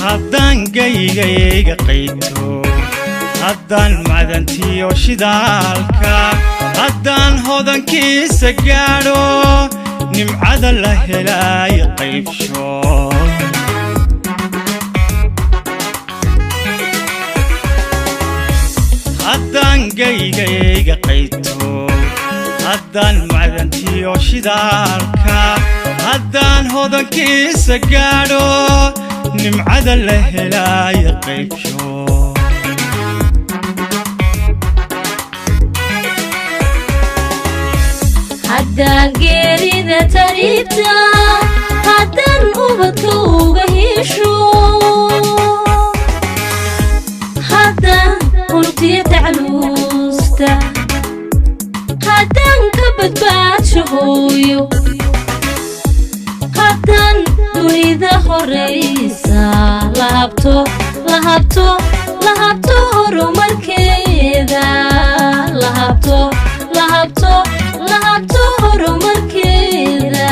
haddaan gaygayga qayto haddaan macdantiyo shidaalka haddaan hodankiisa gaadho nimcada la helaayo qaybsho haddaan gaygayga qayto haddaan macdantiyo shidaalka haddaan hodankiisa gaadho nimcada la helaayo qaybsho haddaan geerida taribta haddaan ubadka uga hesho haddaan unugtiya tacluusta haddaan ka badbaadsho hooyo haddaan dunida horeysa lahabto horumarkeeda lahabto horumarkeeda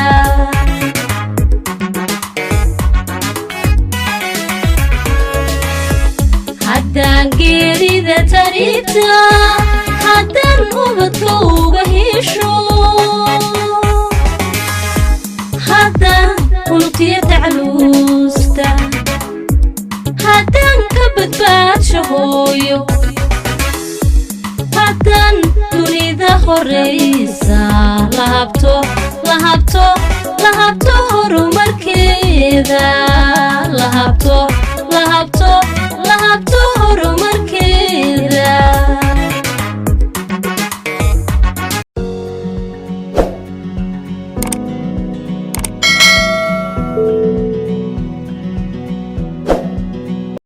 haddaan geerida taribta haddaan ubadka uga hesho haddaan unugtiya tacluusta haddaan ka badbaadsho hooyo haddaan dunida horeysa lahabto horumarkeeda